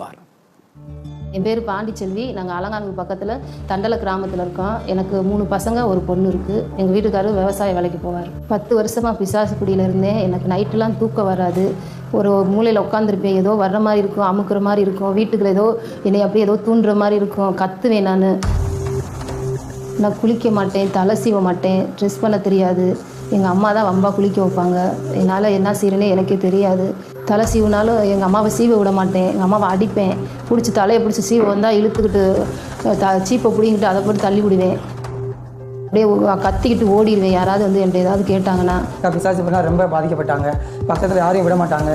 கொள்வார். என் பேர் பாண்டிச்செல்வி. நாங்கள் அலங்காநல்லூர் பக்கத்தில் தண்டலை கிராமத்தில் இருக்கோம். எனக்கு 3 பசங்க, ஒரு பொண்ணு இருக்குது. எங்கள் வீட்டுக்காரர் விவசாய வேலைக்கு போவார். 10 வருஷமாக பிசாசு குடியில் இருந்தேன். எனக்கு நைட்டெலாம் தூக்கம் வராது. ஒரு மூலையில் உட்காந்துருப்பேன். ஏதோ வர்ற மாதிரி இருக்கும், அமுக்குற மாதிரி இருக்கும். வீட்டுக்குள்ள ஏதோ என்னை அப்படியே ஏதோ தூண்டுற மாதிரி இருக்கும். கத்துவேன். நான் குளிக்க மாட்டேன், தலை சீவ மாட்டேன், ட்ரெஸ் பண்ண தெரியாது. எங்கள் அம்மா தான் வம்பா குளிக்க வைப்பாங்க. என்னால் என்ன செய்கிறேன்னே எனக்கே தெரியாது. தலை சீவுனாலும் எங்கள் அம்மாவை சீவ விட மாட்டேன். எங்கள் அம்மாவை அடிப்பேன். பிடிச்சி தலையை பிடிச்சி சீவ வந்தால் இழுத்துக்கிட்டு சீப்பை பிடிங்கிட்டு அதை போட்டு தள்ளி விடுவேன். அப்படியே கத்திக்கிட்டு ஓடிடுவேன் யாராவது வந்து என்கிட்ட ஏதாவது கேட்டாங்கன்னா. பிசாசு பண்ணால் ரொம்ப பாதிக்கப்பட்டாங்க. பக்கத்தில் யாரையும் விட மாட்டாங்க.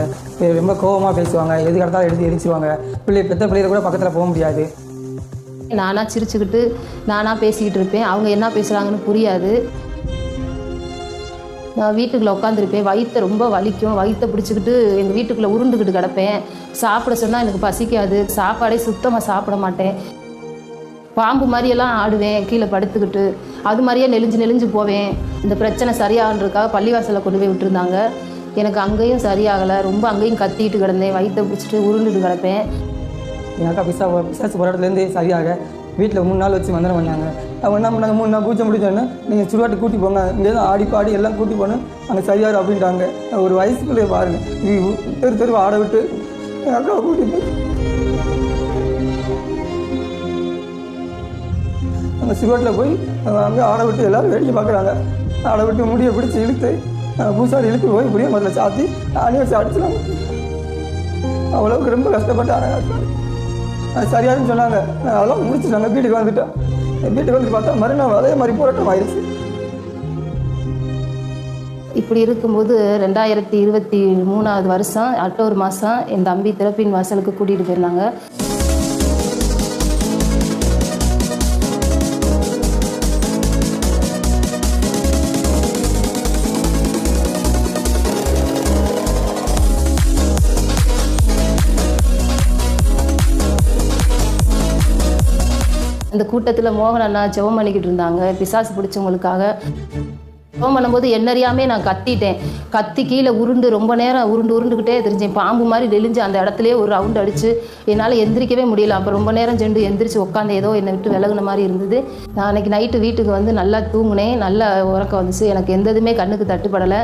ரொம்ப கோபமாக பேசுவாங்க. எது கடத்தாலும் எடுத்து எரிச்சிருவாங்க. பெத்த பிள்ளைகளை கூட பக்கத்தில் போக முடியாது. நானாக சிரிச்சுக்கிட்டு நானாக பேசிக்கிட்டு இருப்பேன். அவங்க என்ன பேசுகிறாங்கன்னு புரியாது. நான் வீட்டுக்குள்ளே உட்காந்துருப்பேன். வயிற்றை ரொம்ப வலிக்கும். வயிற்றை பிடிச்சிக்கிட்டு எங்கள் வீட்டுக்குள்ளே உருண்டுக்கிட்டு கிடப்பேன். சாப்பிட சொன்னால் எனக்கு பசிக்காது. சாப்பாடே சுத்தமாக சாப்பிட மாட்டேன். பாம்பு மாதிரியெல்லாம் ஆடுவேன் கீழே படுத்துக்கிட்டு. அது மாதிரியே நெளிஞ்சு போவேன். இந்த பிரச்சனை சரியாகன்றதுக்காக பள்ளிவாசலில் கொண்டு போய் விட்டுருந்தாங்க. எனக்கு அங்கேயும் சரியாகலை. ரொம்ப அங்கேயும் கத்திட்டு கிடந்தேன். வயிற்றை பிடிச்சிட்டு உருண்டுட்டு கிடப்பேன். எங்கள் அக்கா பிசாசு போராட்டத்துலேருந்து சரியாக வீட்டில் 3 நாள் வச்சு மந்திரம் பண்ணாங்க. அவங்க என்ன பண்ணாங்க, 3 நாள் பூஜை முடிச்சோன்னா நீங்கள் சுடுகாட்டு கூட்டி போங்க, இங்கேருந்து ஆடி பாடி எல்லாம் கூட்டி போனேன், அங்கே சரியாரு அப்படின்ட்டாங்க. ஒரு வயசுக்குள்ளே பாருங்கள், தெரு ஆட விட்டு எங்கள் அக்காவை கூட்டிட்டு அந்த சுடுகாட்டில் போய் அங்கே ஆட விட்டு எல்லோரும் வேடிக்கை பார்க்குறாங்க. ஆட விட்டு முடியை பிடிச்சி இழுத்து பூசாரி இழுத்து போய் புரிய முதல்ல சாத்தி அணி வச்சு அடிச்சிடாங்க. அவ்வளோக்கு ரொம்ப கஷ்டப்பட்டாங்க. அது சரியாதுன்னு சொன்னாங்க. அதெல்லாம் முடிச்சுட்டாங்க. வீட்டுக்கு வந்துட்டேன். வீட்டுக்கு வந்து பார்த்தா மறுநாள் அதே மாதிரி போராட்டம் ஆயிடுச்சு. இப்படி இருக்கும்போது 2023 வருஷம் அக்டோபர் மாதம் என் தம்பி திறப்பின் வாசலுக்கு கூட்டிகிட்டு போயிருந்தாங்க. அந்த கூட்டத்தில் மோகன் அண்ணா ஜெபம் பண்ணிக்கிட்டு இருந்தாங்க பிசாசு பிடிச்சவங்களுக்காக. ஜெபம் பண்ணும்போது என்னறியாமே நான் கத்திட்டேன். கத்தி கீழே ரொம்ப நேரம் உருண்டுக்கிட்டே தெரிஞ்சேன். பாம்பு மாதிரி நெளிஞ்சு அந்த இடத்துலையே ஒரு ரவுண்டு அடித்து என்னால் எந்திரிக்கவே முடியல. அப்போ ரொம்ப நேரம் சென்று எந்திரிச்சு உட்காந்து ஏதோ என்னை விட்டு விலகுன மாதிரி இருந்தது. நான் அன்றைக்கி நைட்டு வீட்டுக்கு வந்து நல்லா தூங்கினேன். நல்லா உறக்கம் வந்துச்சு. எனக்கு எந்த இதுவுமே கண்ணுக்கு தட்டுப்படலை.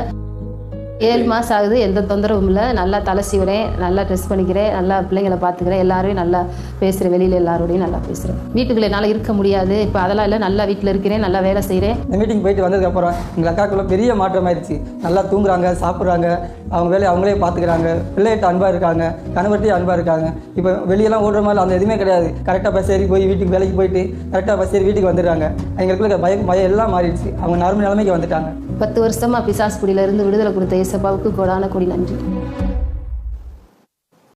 7 மாதம் ஆகுது. எந்த தொந்தரவும் இல்லை. நல்லா தலை சீவுறேன், நல்லா ட்ரெஸ் பண்ணிக்கிறேன், நல்லா பிள்ளைங்களை பார்த்துக்கிறேன். எல்லாரையும் நல்லா பேசுகிறேன். வெளியில் எல்லாரோடையும் நல்லா பேசுகிறேன். வீட்டுக்குள்ளே என்னால் இருக்க முடியாது. இப்போ அதெல்லாம் இல்லை. நல்லா வீட்டில் இருக்கிறேன், நல்லா வேலை செய்கிறேன். இந்த மீட்டிங் போயிட்டு வந்ததுக்கப்புறம் எங்கள் அக்காக்குள்ள பெரிய மாற்றம் ஆயிடுச்சு. நல்லா தூங்குறாங்க, சாப்பிட்றாங்க, அவங்க வேலையை அவங்களே பார்த்துக்கிறாங்க. பிள்ளைகிட்ட அன்பாக இருக்காங்க, கணவர்கிட்டையும் அன்பாக இருக்காங்க. இப்போ வெளியெல்லாம் ஓடுற மாதிரி அந்த எதுவுமே கிடையாது. கரெக்டாக பஸ் ஏறி போய் வீட்டுக்கு வேலைக்கு போயிட்டு கரெக்டாக பஸ் ஏறி வீட்டுக்கு வந்துடுறாங்க. எங்களுக்குள்ள பயம் எல்லாம் மாறிடுச்சு. அவங்க நார்மல் நிலைமைக்கு வந்துட்டாங்க. 10 வருஷமாக பிசாசு குடியிலிருந்து விடுதலை கொடுத்த இயேசுவுக்கு கோடான கோடி நன்றி.